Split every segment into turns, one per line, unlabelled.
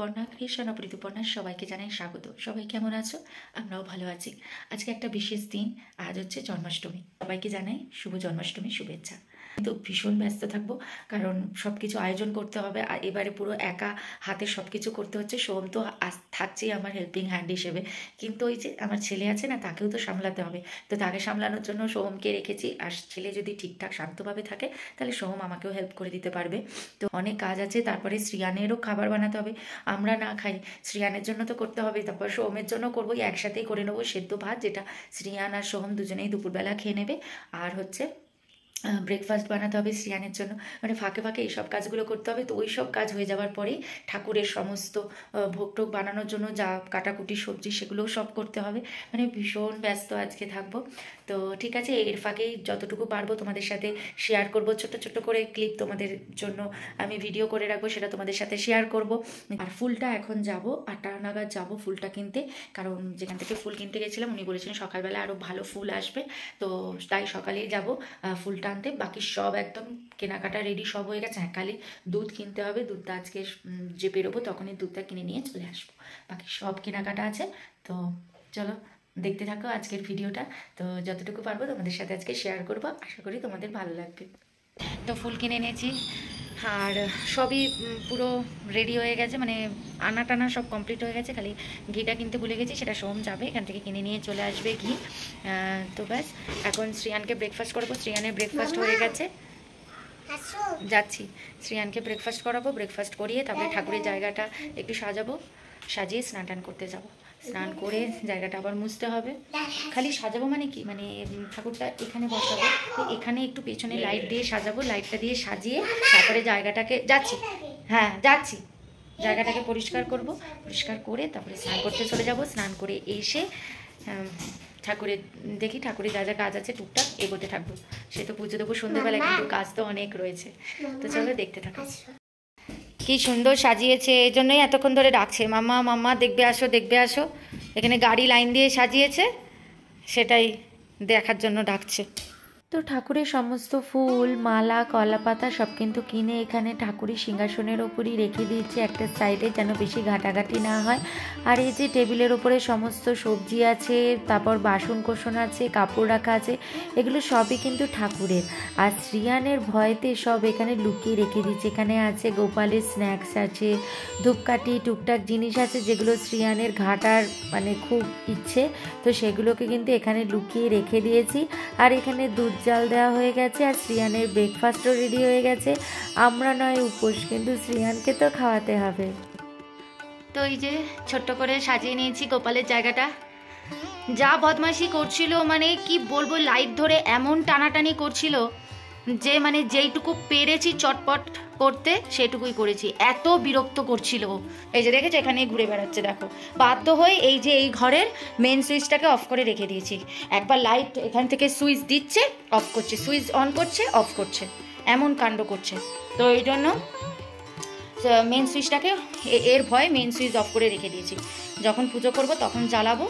Rituparna creation of ঋতুপর্ণার সবাইকে জানাই স্বাগত। সবাই কেমন আছো? আমরাও ভালো আছি। আজকে একটা বিশেষ দিন, আজ হচ্ছে জন্মাষ্টমী। সবাইকে জানাই শুভ জন্মাষ্টমীর শুভেচ্ছা। কিন্তু ভীষণ ব্যস্ত থাকবো, কারণ সব কিছু আয়োজন করতে হবে। আর এবারে পুরো একা হাতে সব কিছু করতে হচ্ছে। সোম তো থাকছেই আমার হেল্পিং হ্যান্ড হিসেবে, কিন্তু ওই যে আমার ছেলে আছে না, তাকেও তো সামলাতে হবে। তো তাকে সামলানোর জন্য সোহমকে রেখেছি। আর ছেলে যদি ঠিকঠাক শান্তভাবে থাকে তাহলে সোহম আমাকেও হেল্প করে দিতে পারবে। তো অনেক কাজ আছে। তারপরে শ্রিয়ানেরও খাবার বানাতে হবে, আমরা না খাই, শ্রিয়ানের জন্য তো করতে হবে। তারপর সোহমের জন্য করবো, একসাথেই করে নেবো সেদ্ধ ভাত, যেটা শ্রিয়ান আর সোহম দুজনেই দুপুরবেলা খেয়ে নেবে। আর হচ্ছে ব্রেকফাস্ট বানাতে হবে শ্রিয়ানের জন্য। মানে ফাঁকে ফাঁকে এইসব কাজগুলো করতে হবে। তো ওই সব কাজ হয়ে যাওয়ার পরেই ঠাকুরের সমস্ত ভোগ টোগ বানানোর জন্য যা কাটাকুটি সবজি সেগুলোও সব করতে হবে। মানে ভীষণ ব্যস্ত আজকে থাকবো। তো ঠিক আছে, এর ফাঁকেই যতটুকু পারবো তোমাদের সাথে শেয়ার করব। ছোট ছোট করে ক্লিপ তোমাদের জন্য আমি ভিডিও করে রাখবো, সেটা তোমাদের সাথে শেয়ার করব। আর ফুলটা এখন যাব 8টা নাগাদ যাবো ফুলটা কিনতে, কারণ যেখান থেকে ফুল কিনতে গেছিলাম উনি বলেছিলেন সকালবেলা আরও ভালো ফুল আসবে। তো তাই সকালেই যাব ফুলটা আনতে। বাকি সব একদম কেনাকাটা রেডি সব হয়ে গেছে। হ্যাঁ, খালি দুধ কিনতে হবে। দুধটা আজকে যে বেরোবো তখনই দুধটা কিনে নিয়ে চলে আসবো। বাকি সব কেনাকাটা আছে। তো চলো দেখতে থাকো আজকের ভিডিওটা। তো যতটুকু পারবো তোমাদের সাথে আজকে শেয়ার করবো, আশা করি তোমাদের ভালো লাগবে। তো ফুল কিনে এনেছি, আর সবই পুরো রেডি হয়ে গেছে, মানে আনা টানা সব কমপ্লিট হয়ে গেছে। খালি ঘিটা কিনতে ভুলে গেছি, সেটা সোম যাবে এখান থেকে কিনে নিয়ে চলে আসবে ঘি। তো ব্যাস, এখন শ্রিয়ানকে ব্রেকফাস্ট করবো। শ্রিয়ানের ব্রেকফাস্ট হয়ে গেছে, যাচ্ছি শ্রিয়ানকে ব্রেকফাস্ট করাবো। ব্রেকফাস্ট করিয়ে তারপরে ঠাকুরের জায়গাটা একটু সাজাবো, সাজিয়ে স্নান টান করতে যাবো। স্নান করে জায়গাটা আবার মুছতে হবে। খালি সাজাবো মানে কি, মানে ঠাকুরটা এখানে বসাবো, তো এখানে একটু পেছনে লাইট দিয়ে সাজাবো। লাইটটা দিয়ে সাজিয়ে তারপরে জায়গাটাকে যাচ্ছি, হ্যাঁ যাচ্ছি, জায়গাটাকে পরিষ্কার করব। পরিষ্কার করে তারপরে স্নান করতে চলে যাব। স্নান করে এসে ঠাকুরের দেখি, ঠাকুরের যা যা কাজ আছে টুকটাক এগোতে থাকবো। সে তো পুজো দেবো সন্ধ্যেবেলা, কিন্তু কাজ তো অনেক রয়েছে। তো চলো দেখতে থাকো। কি সুন্দর সাজিয়েছে, এই জন্যই এতক্ষণ ধরে ডাকছে, মাম্মা মাম্মা দেখবে আসো দেখবে আসো। এখানে গাড়ি লাইন দিয়ে সাজিয়েছে, সেটাই দেখার জন্য ডাকছে। তো ঠাকুরের সমস্ত ফুল মালা কলাপাতা সব কিন্তু কিনে এখানে ঠাকুরের সিংহাসনের ওপরই রেখে দিয়েছি একটা সাইডে, যেন বেশি ঘাটাঘাটি না হয়। আর এই যে টেবিলের ওপরে সমস্ত সবজি আছে, তারপর বাসন কোসন আছে, কাপড় রাখা আছে, এগুলো সবই কিন্তু ঠাকুরের। আর শ্রিয়ানের ভয়েতে সব এখানে লুকিয়ে রেখে দিয়েছি। এখানে আছে গোপালের স্ন্যাক্স আছে, ধূপকাঠি টুকটাক জিনিস আছে, যেগুলো শ্রিয়ানের ঘাটার মানে খুব ইচ্ছে, তো সেগুলোকে কিন্তু এখানে লুকিয়ে রেখে দিয়েছি। আর এখানে দুধ জাল দেওয়া হয়ে গেছে, আর শ্রিয়ানের ব্রেকফাস্টও রেডি হয়ে গেছে। আমরা নয় উপোস, কিন্তু শ্রিয়ানকে তো খাওয়াতে হবে। তো এই যে ছোট্ট করে সাজিয়ে নিয়েছি গোপালের জায়গাটা। যা বদমাইশি করছিল, মানে কি বলবো, লাইট ধরে এমন টানাটানি করছিল যে মানে যেইটুকু পেরেছি চটপট করতে সেটুকুই করেছি। এত বিরক্ত করছিল। এই যে দেখেছো এখানে ঘুরে বেড়াচ্ছে, দেখো। বাধ্য হয়ে এই যে এই ঘরের মেন সুইচটাকে অফ করে রেখে দিয়েছি। একবার লাইট এখান থেকে সুইচ দিচ্ছে, অফ করছে, সুইচ অন করছে, অফ করছে, এমন কাণ্ড করছে। তো এই জন্য মেন সুইচটাকে এর ভয়ে মেন সুইচ অফ করে রেখে দিয়েছি। যখন পুজো করব তখন জ্বালাবো,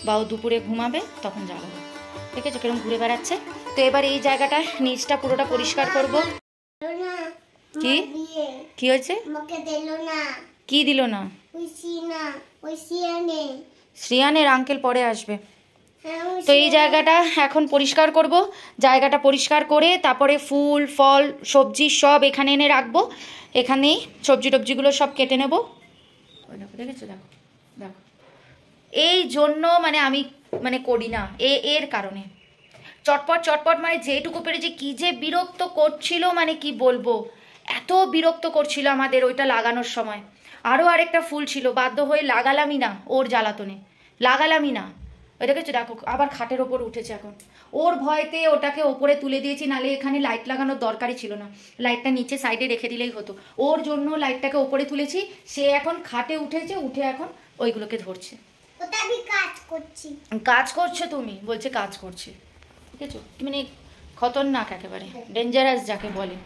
বা ও দুপুরে ঘুমাবে তখন জ্বালাবো। ঠিক আছে, কিরকম ঘুরে বেড়াচ্ছে। তো এবার এই জায়গাটা নিচটা পুরোটা পরিষ্কার করব। কি কি হয়েছে? কি দিল না? শ্রিয়ানের আঙ্কেল পরে আসবে। তো এই জায়গাটা এখন পরিষ্কার করব। জায়গাটা পরিষ্কার করে তারপরে ফুল ফল সবজি সব এখানে এনে রাখবো। এখানেই সবজি টবজিগুলো সব কেটে নেব। দেখেছো, দেখো দেখো, এই জন্য মানে আমি মানে করি না, এর কারণে চটপট চটপট, মানে যেটুকু পেরেছি। কি যে বিরক্ত করছিল, মানে কি বলবো, এত বিরক্ত করছিল আমাদের ওইটা লাগানোর সময়। আরও আরেকটা ফুল ছিল, বাধ্য হয়ে লাগালামই না, ওর জ্বালাতনে লাগালামই না। ওই দেখেছো, দেখো আবার খাটের ওপর উঠেছে এখন। ওর ভয়তে ওটাকে ওপরে তুলে দিয়েছি, নালে এখানে লাইট লাগানোর দরকারই ছিল না। লাইটটা নিচে সাইডে রেখে দিলেই হতো। ওর জন্য লাইটটাকে ওপরে তুলেছি। সে এখন খাটে উঠেছে, উঠে এখন ওইগুলোকে ধরছে। কাজ করছো তুমি, বলছে কাজ করছে। ঠিক আছে, মানে খতরনাক, একেবারে ডেঞ্জারাস যাকে বলে।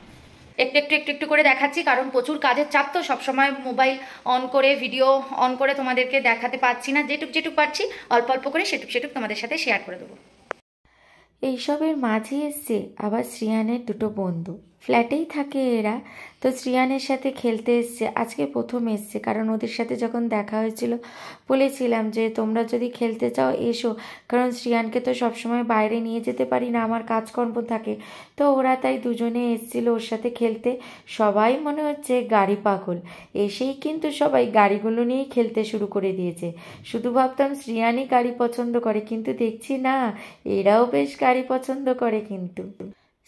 একটু একটু একটু একটু করে দেখাচ্ছি, কারণ প্রচুর কাজের চাপ, তো সবসময় মোবাইল অন করে ভিডিও অন করে তোমাদেরকে দেখাতে পারছি না। যেটুক যেটুক পারছি অল্প অল্প করে সেটুক সেটুক তোমাদের সাথে শেয়ার করে দেবো। এইসবের মাঝে এসছে আবার শ্রিয়ানের দুটো বন্ধু। ফ্ল্যাটেই থাকে এরা। তো শ্রিয়ানের সাথে খেলতে এসছে, আজকে প্রথম এসছে, কারণ ওদের সাথে যখন দেখা হয়েছিল বলেছিলাম যে তোমরা যদি খেলতে চাও এসো, কারণ শ্রিয়ানকে তো সবসময় বাইরে নিয়ে যেতে পারি না, আমার কাজকর্ম থাকে। তো ওরা তাই দুজনে এসছিল ওর সাথে খেলতে। সবাই মনে হচ্ছে গাড়ি পাগল, এসেই কিন্তু সবাই গাড়িগুলো নিয়েই খেলতে শুরু করে দিয়েছে। শুধু ভাবতাম শ্রিয়ানই গাড়ি পছন্দ করে, কিন্তু দেখছি না, এরাও বেশ গাড়ি পছন্দ করে। কিন্তু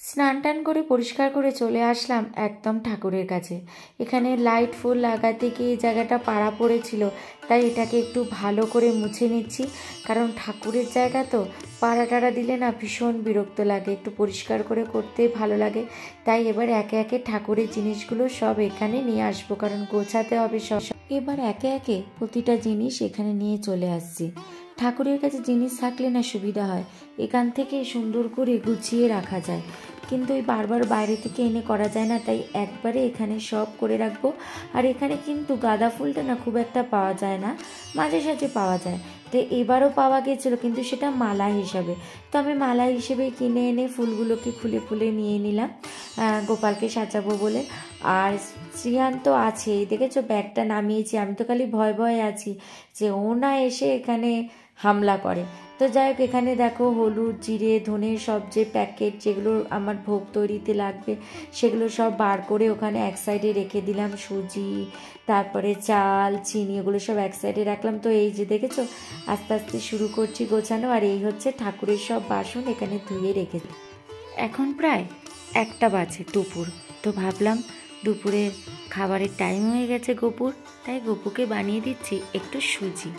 স্নান টান করে পরিষ্কার করে চলে আসলাম একদম ঠাকুরের কাছে। এখানে লাইট ফুল লাগাতে গিয়ে এই জায়গাটা পাড়া পড়েছিল, তাই এটাকে একটু ভালো করে মুছে নিচ্ছি, কারণ ঠাকুরের জায়গা তো পাড়া টাড়া দিলে না ভীষণ বিরক্ত লাগে, একটু পরিষ্কার করে করতে ভালো লাগে। তাই এবার একে একে ঠাকুরের জিনিসগুলো সব এখানে নিয়ে আসবো, কারণ গোছাতে হবে সব। এবার একে একে প্রতিটা জিনিস এখানে নিয়ে চলে আসছি। ঠাকুরের কাছে জিনিস থাকলে না সুবিধা হয়, এখান থেকে সুন্দর করে গুছিয়ে রাখা যায়, কিন্তু ওই বারবার বাইরে থেকে এনে করা যায় না, তাই একবারে এখানে সব করে রাখবো। আর এখানে কিন্তু গাঁদা ফুলটা না খুব একটা পাওয়া যায় না, মাঝে সাঝে পাওয়া যায়। তো এবারও পাওয়া গেছিলো, কিন্তু সেটা মালা হিসাবে। তো আমি মালা হিসেবে কিনে এনে ফুলগুলোকে খুলে খুলে নিয়ে নিলাম গোপালকে সাজাবো বলে। আর শ্রিয়ান তো আছেই, দেখেছো ব্যাগটা নামিয়েছি, আমি তো খালি ভয় ভয়ে আছি যে ও না এসে এখানে হামলা করে। তো যাই হোক, এখানে দেখো হলুদ, জিরে, ধনে সব যে প্যাকেট যেগুলো আমার ভোগ তৈরিতে লাগবে সেগুলো সব বার করে ওখানে এক সাইডে রেখে দিলাম। সুজি, তারপরে চাল, চিনি, ওগুলো সব এক সাইডে রাখলাম। তো এই যে দেখেছো আস্তে আস্তে শুরু করছি গোছানো। আর এই হচ্ছে ঠাকুরের সব বাসন এখানে ধুয়ে রেখেছি। এখন প্রায় 1টা বাজে দুপুর। তো ভাবলাম দুপুরের খাবারের টাইম হয়ে গেছে গপুর, তাই গপুকে বানিয়ে দিচ্ছি একটু সুজি।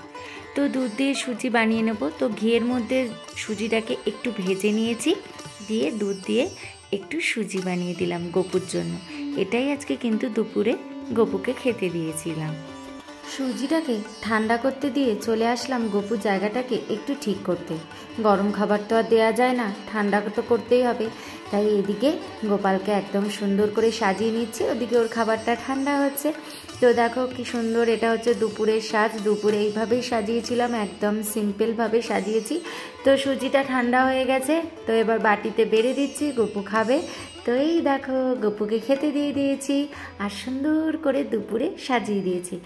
তো দুধ দিয়ে সুজি বানিয়ে নেব। তো ঘিয়ের মধ্যে সুজিটাকে একটু ভেজে নিয়েছি, দিয়ে দুধ দিয়ে একটু সুজি বানিয়ে দিলাম গপুর জন্য। এটাই আজকে কিন্তু দুপুরে গপুকে খেতে দিয়েছিলাম। সুজিটাকে ঠান্ডা করতে দিয়ে চলে আসলাম গপুর জায়গাটাকে একটু ঠিক করতে। গরম খাবার তো আর দেওয়া যায় না, ঠান্ডা তো করতেই হবে। তাই এদিকে গোপালকে একদম সুন্দর করে সাজিয়ে নিচ্ছি, ওদিকে ওর খাবারটা ঠান্ডা হচ্ছে। তো দেখো কি সুন্দর, এটা হচ্ছে দুপুরের সাজ। দুপুরে এইভাবেই সাজিয়েছিলাম, একদম সিম্পলভাবে সাজিয়েছি। তো সুজিটা ঠান্ডা হয়ে গেছে, তো এবার বাটিতে বেড়ে দিচ্ছি, গপু খাবে। তো এই দেখো গপুকে খেতে দিয়ে দিয়েছি আর সুন্দর করে দুপুরে সাজিয়ে দিয়েছি।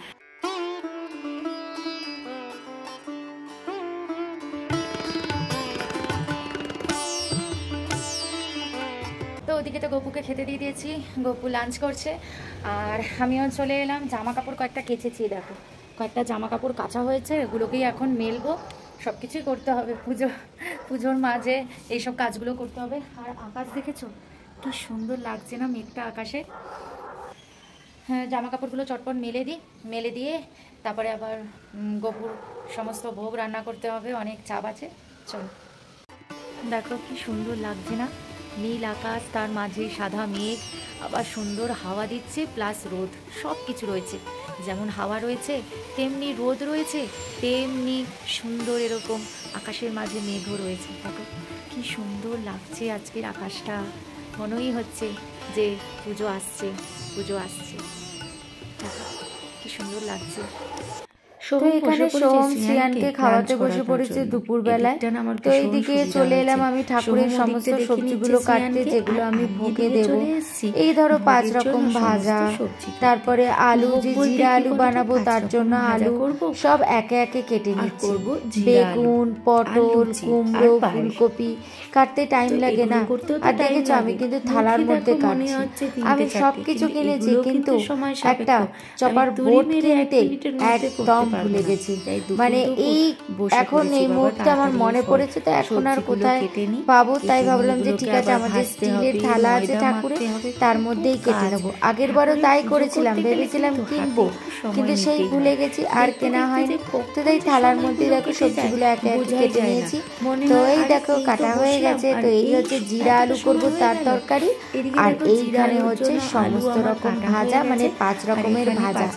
তো ওদিকে তো গপুকে খেতে দিয়ে দিয়েছি, গপু লাঞ্চ করছে, আর আমিও চলে এলাম। জামা কাপড় কয়েকটা কেচেছি, দেখো কয়েকটা জামা কাপড় কাচা হয়েছে, এগুলোকেই এখন মেলবো। সব কিছুই করতে হবে, পুজোর মাঝে এইসব কাজগুলো করতে হবে। আর আকাশ দেখেছো কি সুন্দর লাগছে না মেঘটা আকাশে। হ্যাঁ, জামা কাপড়গুলো চটপট মেলে দিয়ে তারপরে আবার গপুর সমস্ত ভোগ রান্না করতে হবে, অনেক চাপ আছে। চল, দেখো কি সুন্দর লাগছে না, নীল আকাশ, তার মাঝে সাদা মেঘ, আবার সুন্দর হাওয়া দিচ্ছে, প্লাস রোদ, সব কিছু রয়েছে। যেমন হাওয়া রয়েছে তেমনি রোদ রয়েছে, তেমনি সুন্দর এরকম আকাশের মাঝে মেঘও রয়েছে। দেখো কি সুন্দর লাগছে আজকের আকাশটা, মনেই হচ্ছে যে পুজো আসছে। দেখো কি সুন্দর লাগছে। তো এখানে সোহম শ্রিয়ানকে খাওয়াতে বসে পড়েছে দুপুরবেলায়। তো এইদিকে চলে এলাম আমি ঠাকুরের সমস্ত সবজিগুলো কাটতে, যেগুলো আমি ভোগে দেব। এই ধরো 5 রকম ভাজা, তারপরে আলু, যে জিরা আলু বানাবো তার জন্য আলু সব একে একে কেটে নিচ্ছি। বেগুন, পটল, কুমড়ো, ফুলকপি কাটতে টাইম লাগে না। আর দেখেছো আমি কিন্তু থালার মধ্যে কাটছি। আমি সবকিছু কিনেছি, কিন্তু একটা চপার বোর্ড কিনতে একদম ভুলে গেছি। মানে এই এখন এই মুহূর্তে আমার মনে পড়েছে, তো এখন আর কোথায় পাবো, তাই ভাবলাম যে ঠিক আছে আমাদের স্টিলের থালা আছে ঠাকুরের, তার মধ্যেই কেটে নেবো। আগের বারও তাই করেছিলাম, ভেবেছিলাম কিনবো, কিন্তু সেই ভুলে গেছি আর কেনা হয়নি। তো তাই থালার মধ্যে দেখো সবজিগুলো একে একে কেটে নিয়েছি। তো এই দেখো কাটা হয়ে গেছে। তো এই হচ্ছে জিরা আলু করবো তার তরকারি, আর এইখানে হচ্ছে সমস্ত রকম ভাজা, মানে 5 রকমের ভাজা।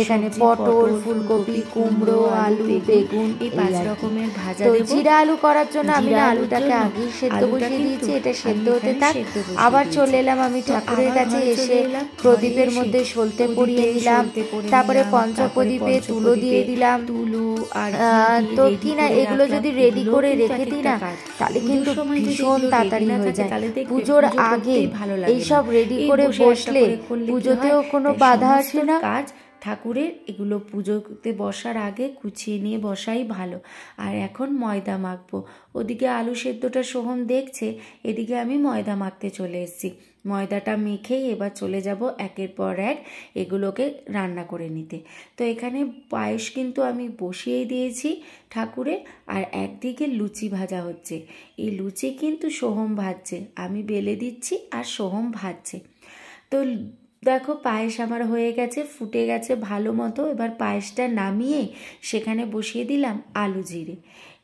এখানে পটল, ফুলকপি,
কুমড়ো, আলু, বেগুন,
এই 5 রকমের ভাজা
তো
দেব।
জিরা আলু করার জন্য আমি না আলুটাকে আগে সেদ্ধ বসিয়ে দিয়েছি, এটা সেদ্ধ হতে থাক। আবার চলে এলাম আমি ঠাকুরের কাছে, এসে প্রদীপের মধ্যে সলতে পরিয়ে দিলাম, তারপরে পঞ্চপ্রদীপে তুলো দিয়ে দিলাম।
তুলো আর
তো কি না এগুলো যদি রেডি করে রেখে দিই না তাহলে কিন্তু ভীষণ তাড়াতাড়ি হয়ে যায়। পুজোর আগে এইসব রেডি করে বসলে পুজোতেও কোনো বাধা আসে না।
কাজ ঠাকুরের এগুলো পুজোতে বসার আগে গুছিয়ে নিয়ে বসাই ভালো। আর এখন ময়দা মাখবো। ওদিকে আলু সেদ্ধটা সোহম দেখছে, এদিকে আমি ময়দা মাখতে চলে এসেছি। ময়দাটা মেখেই এবার চলে যাব একের পর এক এগুলোকে রান্না করে নিতে। তো এখানে পায়েস কিন্তু আমি বসিয়ে দিয়েছি ঠাকুরে, আর একদিকে লুচি ভাজা হচ্ছে। এই লুচি কিন্তু সোহম ভাজছে, আমি বেলে দিচ্ছি আর সোহম ভাজছে। তো দেখো পায়েস আমার হয়ে গেছে, ফুটে গেছে ভালো মতো। এবার পায়েসটা নামিয়ে সেখানে বসিয়ে দিলাম আলু জিরে।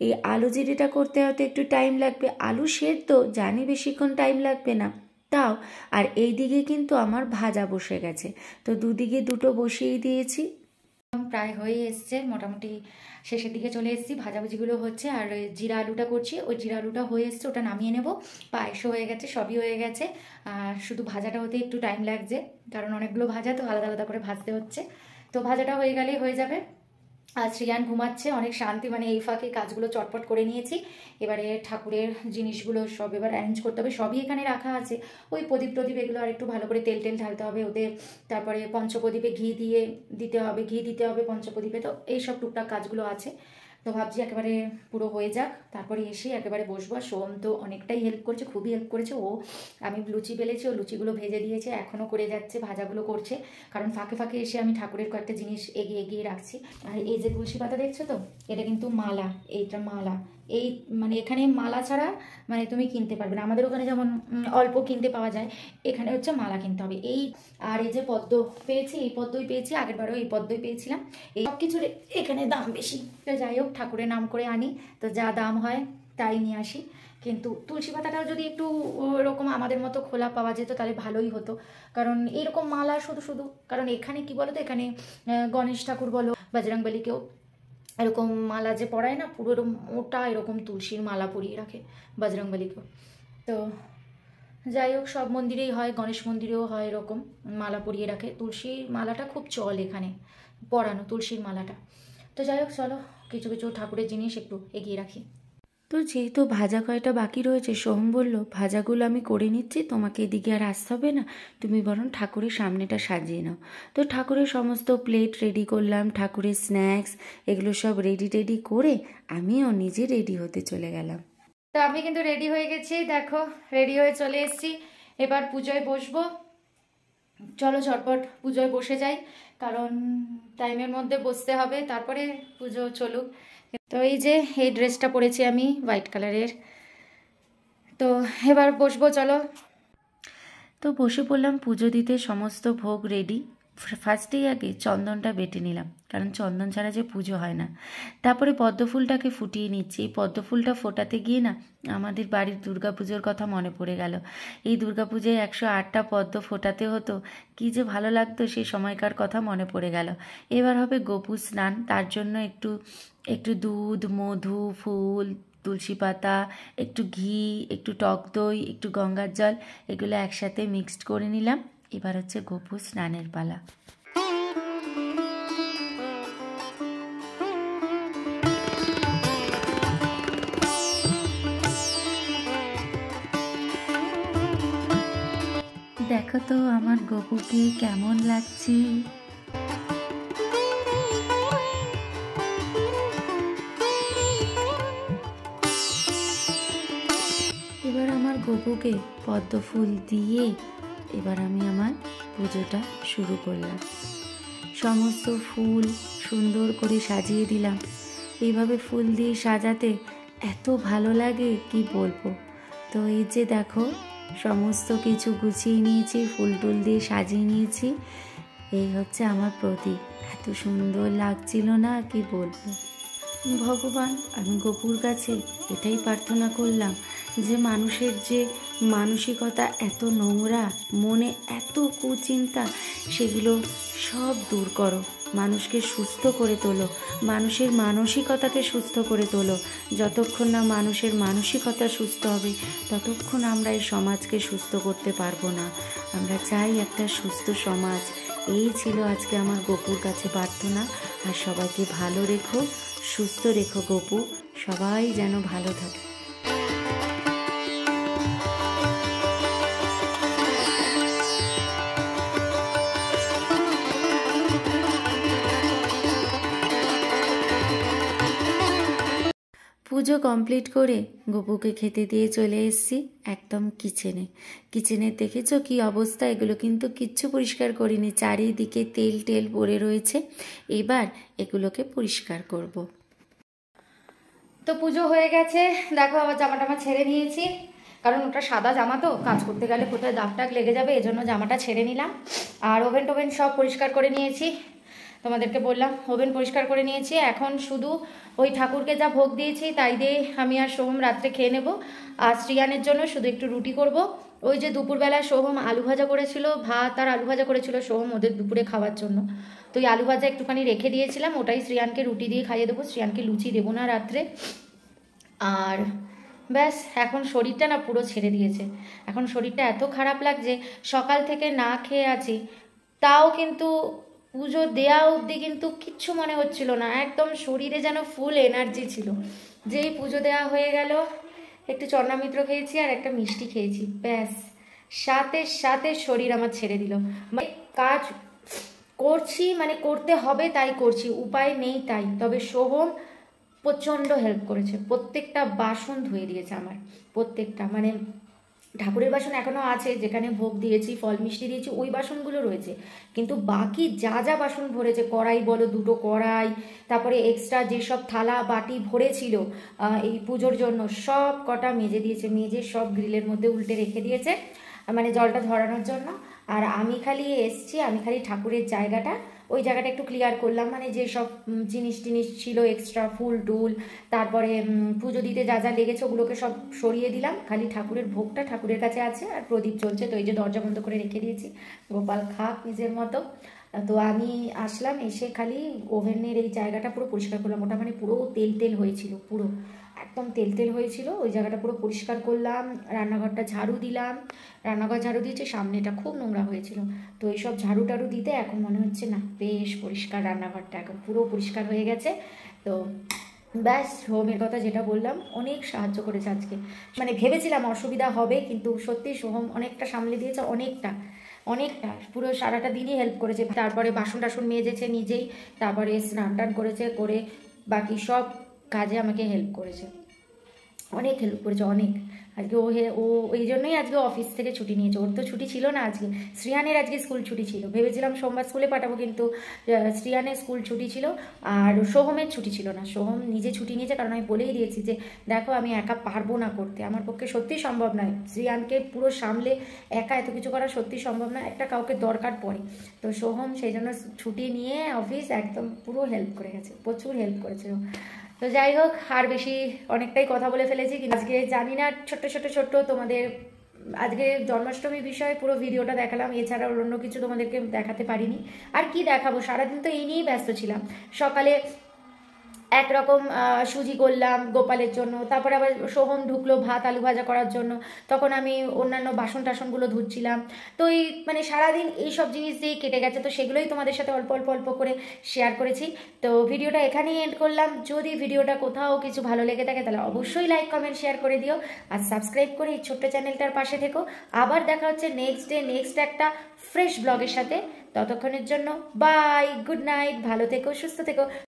এই আলু জিরেটা করতে হয়তো একটু টাইম লাগবে, আলু সেদ্ধ জানি বেশিক্ষণ টাইম লাগবে না তাও। আর এই দিকে কিন্তু আমার ভাজা বসে গেছে, তো দুদিকে দুটো বসিয়েই দিয়েছি। প্রায় হয়ে এসছে, মোটামুটি শেষের দিকে চলে এসেছি। ভাজাভুজিগুলো হচ্ছে আর জিরা আলুটা করছি, ওই জিরা আলুটা হয়ে এসছে, ওটা নামিয়ে নেব। পায়েসও হয়ে গেছে, সবই হয়ে গেছে। আর শুধু ভাজাটা হতে একটু টাইম লাগছে, কারণ অনেকগুলো ভাজা তো আলাদা আলাদা করে ভাজতে হচ্ছে। তো ভাজাটা হয়ে গেলেই হয়ে যাবে। আর শ্রিয়ান ঘুমাচ্ছে, অনেক শান্তি, মানে এই ফাঁকে কাজগুলো চটপট করে নিয়েছি। এবারে ঠাকুরের জিনিসগুলো সব এবার অ্যারেঞ্জ করতে হবে, সবই এখানে রাখা আছে। ওই প্রদীপ এগুলো আর একটু ভালো করে তেল ঢালতে হবে ওদের। তারপরে পঞ্চপ্রদীপে ঘি দিতে হবে পঞ্চপ্রদীপে। তো এইসব টুকটাক কাজগুলো আছে। তো ভাবছি একেবারে পুরো হয়ে যাক, তারপরে এসে একেবারে বসবো। আর সোম তো অনেকটাই হেল্প করছে, খুবই হেল্প করেছে ও। আমি লুচি বেলেছি, ও লুচিগুলো ভেজে দিয়েছে, এখনও করে যাচ্ছে, ভাজাগুলো করছে। কারণ ফাঁকে ফাঁকে এসে আমি ঠাকুরের কয়েকটা জিনিস এগিয়ে রাখছি। আর এই যে তুলসী পাতা দেখছো তো, এটা কিন্তু মালা, এইটা মালা। এই মানে এখানে মালা ছাড়া মানে তুমি কিনতে পারবে না। আমাদের ওখানে যেমন অল্প কিনতে পাওয়া যায়, এখানে হচ্ছে মালা কিনতে হবে। এই আর এই যে পদ্ম পেয়েছি, এই পদ্মই পেয়েছি, আগেরবারও এই পদ্মই পেয়েছিলাম। এই সব কিছুর এখানে দাম বেশি, তো যাই হোক ঠাকুরের নাম করে আনি, তো যা দাম হয় তাই নিয়ে আসি। কিন্তু তুলসী পাতাটাও যদি একটু ওরকম আমাদের মতো খোলা পাওয়া যেত তাহলে ভালোই হতো। কারণ এরকম মালা শুধু কারণ এখানে কি বলো তো, এখানে গণেশ ঠাকুর বলো, বজরংবলীকেও এরকম মালা যে পরায় না, পুরো এরকম মোটা এরকম তুলসীর মালা পরিয়ে রাখে বজরংবলীকেও। তো যাই হোক, সব মন্দিরেই হয়, গণেশ মন্দিরেও হয় এরকম মালা পরিয়ে রাখে। তুলসীর মালাটা খুব চল এখানে পরানো, তুলসীর মালাটা। তো যাই হোক, চলো কিছু কিছু ঠাকুরের জিনিস একটু এগিয়ে রাখি। তো যেহেতু ভাজা কয়টা বাকি রয়েছে, সোহম বলল ভাজাগুলো আমি করে নিচ্ছি, তোমাকে এদিকে আর আসতে হবে না, তুমি বরং ঠাকুরের সামনেটা সাজিয়ে নাও। তো ঠাকুরের সমস্ত প্লেট রেডি করলাম, ঠাকুরের স্ন্যাক্স এগুলো সব রেডি করে আমিও নিজে রেডি হতে চলে গেলাম। তো আমি কিন্তু রেডি হয়ে গেছি, দেখো রেডি হয়ে চলে এসেছি। এবার পুজোয় বসবো, চলো ঝটপট পুজোয় বসে যাই, কারণ টাইমের মধ্যে বসতে হবে, তারপরে পুজো চলুক। তো এই যে এই ড্রেসটা পরেছি আমি হোয়াইট কালারের, তো এবার বসবো চলো। তো বসে পড়লাম পুজো দিতে, সমস্ত ভোগ রেডি। ফার্স্টেই আগে চন্দনটা বেটে নিলাম, কারণ চন্দন ছাড়া যে পুজো হয় না। তারপরে পদ্মফুলটাকে ফুটিয়ে নিচ্ছি। এই পদ্মফুলটা ফোটাতে গিয়ে না আমাদের বাড়ির দুর্গাপুজোর কথা মনে পড়ে গেল। এই দুর্গাপুজোয় 108টা পদ্ম ফোটাতে হতো, কি যে ভালো লাগতো, সেই সময়কার কথা মনে পড়ে গেল। এবার হবে গোপু স্নান, তার জন্য একটু দুধ, মধু, ফুল, তুলসী পাতা, একটু ঘি, একটু টক দই, একটু গঙ্গার জল, এগুলো একসাথে মিক্সড করে নিলাম। এবার হচ্ছে গোপু স্নানের পালা। দেখো তো আমার গোপুকে কেমন লাগছে। এবার আমার গোপুকে পদ্ম ফুল দিয়ে এবার আমি আমার পুজোটা শুরু করলাম। সমস্ত ফুল সুন্দর করে সাজিয়ে দিলাম। এইভাবে ফুল দিয়ে সাজাতে এত ভালো লাগে কি বলবো। তো এই যে দেখো সমস্ত কিছু গুছিয়ে নিয়েছি, ফুল টুল দিয়ে সাজিয়ে নিয়েছি। এই হচ্ছে আমার প্রদীপ, এত সুন্দর লাগছিল না কি বলবো। ভগবান, আমি গোপুর কাছে এটাই প্রার্থনা করলাম যে মানুষের যে মানসিকতা এত নোংরা, মনে এত কুচিন্তা, সেগুলো সব দূর করো।
মানুষকে সুস্থ করে তোলো, মানুষের মানসিকতাকে সুস্থ করে তোলো। যতক্ষণ না মানুষের মানসিকতা সুস্থ হবে ততক্ষণ আমরা এই সমাজকে সুস্থ করতে পারবো না। আমরা চাই একটা সুস্থ সমাজ। এই ছিল আজকে আমার গপুর কাছে প্রার্থনা। আর সবাইকে ভালো রেখো, সুস্থ রেখো গপু, সবাই যেন ভালো থাকে। পুজো কমপ্লিট করে গপুকে খেতে দিয়ে চলে এসেছি একদম কিচেনে দেখেছো কি অবস্থা? এগুলো কিন্তু কিচ্ছু পরিষ্কার করিনি, চারিদিকে তেল পড়ে রয়েছে। এবার এগুলোকে পরিষ্কার করব।
তো পুজো হয়ে গেছে, দেখো আবার জামাটা ছেড়ে নিয়েছি, কারণ ওটা সাদা জামা তো কাজ করতে গেলে কোথায় দাগ টাগ লেগে যাবে, এজন্য জামাটা ছেড়ে নিলাম। আর ওভেন টোভেন সব পরিষ্কার করে নিয়েছি, তোমাদেরকে বললাম ওভেন পরিষ্কার করে নিয়েছি। এখন শুধু ওই ঠাকুরকে যা ভোগ দিয়েছি তাই দিয়ে আমি আর সোহম রাত্রে খেয়ে নেব। আর শ্রিয়ানের জন্য শুধু একটু রুটি করব। ওই যে দুপুরবেলা সোহম আলু ভাজা করেছিল, ভাত আর আলু ভাজা করেছিল সোহম ওদের দুপুরে খাওয়ার জন্য, তো ওই আলু ভাজা একটুখানি রেখে দিয়েছিলাম, ওটাই শ্রিয়ানকে রুটি দিয়ে খাইয়ে দেবো। শ্রিয়ানকে লুচি দেবো না রাত্রে। আর ব্যাস, এখন শরীরটা না পুরো ছেড়ে দিয়েছে, এখন শরীরটা এত খারাপ লাগছে, সকাল থেকে না খেয়ে আছি, তাও কিন্তু পুজো দেওয়া অবধি কিন্তু কিচ্ছু মনে হচ্ছিল না, একদম শরীরে যেন ফুল এনার্জি ছিল। যেই পুজো দেওয়া হয়ে গেল, একটু চন্নামিত্র খেয়েছি আর একটা মিষ্টি খেয়েছি, ব্যাস সাথে সাথে শরীর আমার ছেড়ে দিল। মানে কাজ করছি, মানে করতে হবে তাই করছি, উপায় নেই তাই। তবে সোহম প্রচণ্ড হেল্প করেছে, প্রত্যেকটা বাসন ধুয়ে দিয়েছে আমার, প্রত্যেকটা। মানে ঠাকুরের বাসন এখনও আছে, যেখানে ভোগ দিয়েছি, ফল মিষ্টি দিয়েছি, ওই বাসনগুলো রয়েছে, কিন্তু বাকি যা যা বাসন ভরেছে, কড়াই বলো, 2টো কড়াই, তারপরে এক্সট্রা যেসব থালা বাটি ভরেছিল এই পুজোর জন্য, সব কটা মেজে দিয়েছে, মেজে সব গ্রিলের মধ্যে উল্টে রেখে দিয়েছে, মানে জলটা ঝরানোর জন্য। আর আমি খালি এসছি, আমি খালি ঠাকুরের জায়গাটা, ওই জায়গাটা একটু ক্লিয়ার করলাম, মানে যে সব জিনিস ছিল এক্সট্রা, ফুল টুল, তারপরে পুজো দিতে যা যা লেগেছে ওগুলোকে সব সরিয়ে দিলাম। খালি ঠাকুরের ভোগটা ঠাকুরের কাছে আছে, আর প্রদীপ চলছে, তো এই যে দরজা বন্ধ করে রেখে দিয়েছি, গোপাল খাক নিজের মতো। তো আমি আসলাম, এসে খালি ওভেনের এই জায়গাটা পুরো পরিষ্কার করলাম। ওটা মানে পুরো তেল হয়েছিল, পুরো একদম তেল হয়েছিল, ওই জায়গাটা পুরো পরিষ্কার করলাম। রান্নাঘরটা ঝাড়ু দিলাম, রান্নাঘর ঝাড়ু দিয়েছে, সামনেটা খুব নোংরা হয়েছিল, তো এইসব ঝাড়ু টাড়ু দিতে এখন মনে হচ্ছে না বেশ পরিষ্কার, রান্নাঘরটা এখন পুরো পরিষ্কার হয়ে গেছে। তো ব্যাস, সোহমের কথা যেটা বললাম, অনেক সাহায্য করেছে আজকে। মানে ভেবেছিলাম অসুবিধা হবে, কিন্তু সত্যি সোহম অনেকটা সামলে দিয়েছে, অনেকটা পুরো সারাটা দিনই হেল্প করেছে। তারপরে বাসন টাসন মেজেছে নিজেই, তারপরে স্নান টান করেছে, করে বাকি সব কাজে আমাকে হেল্প করেছে, অনেক হেল্প করেছে, অনেক। আজকে ও এই জন্যই আজকে অফিস থেকে ছুটি নিয়েছে, ওর তো ছুটি ছিল না আজকে। শ্রিয়ানের আজকে স্কুল ছুটি ছিল, ভেবেছিলাম সোমবার স্কুলে পাঠাবো, কিন্তু শ্রিয়ানের স্কুল ছুটি ছিল, আর সোহমের ছুটি ছিল না। সোহম নিজে ছুটি নিয়েছে, কারণ আমি বলেই দিয়েছি যে দেখো আমি একা পারবো না করতে, আমার পক্ষে সত্যিই সম্ভব নয়, শ্রিয়ানকে পুরো সামলে একা এত কিছু করা সত্যি সম্ভব নয়, একটা কাউকে দরকার পড়ে। তো সোহম সেই জন্য ছুটি নিয়ে অফিস একদম পুরো হেল্প করে গেছে, প্রচুর হেল্প করেছে। তো যাই হোক, আর বেশি অনেকটাই কথা বলে ফেলেছি, কিন্তু আজকে জানি না ছোট্ট তোমাদের আজকে জন্মাষ্টমী বিষয়ে পুরো ভিডিওটা দেখালাম, এছাড়া অন্য কিছু তোমাদেরকে দেখাতে পারিনি। আর কি দেখাবো, সারাদিন তো এই নিয়েই ব্যস্ত ছিলাম। সকালে একরকম সুজি করলাম গোপালের জন্য, তারপরে আবার সোহম ঢুকলো ভাত আলু ভাজা করার জন্য, তখন আমি অন্যান্য বাসন টাসনগুলো ধুচ্ছিলাম। তো এই মানে সারাদিন এইসব জিনিস দিয়েই কেটে গেছে, তো সেগুলোই তোমাদের সাথে অল্প করে শেয়ার করেছি। তো ভিডিওটা এখানেই এন্ড করলাম। যদি ভিডিওটা কোথাও কিছু ভালো লেগে থাকে তাহলে অবশ্যই লাইক কমেন্ট শেয়ার করে দিও, আর সাবস্ক্রাইব করে এই ছোট্ট চ্যানেলটার পাশে থেকো। আবার দেখা হচ্ছে নেক্সট একটা ফ্রেশ ব্লগের সাথে। ততক্ষণের জন্য বাই, গুড নাইট, ভালো থেকো, সুস্থ থেকো।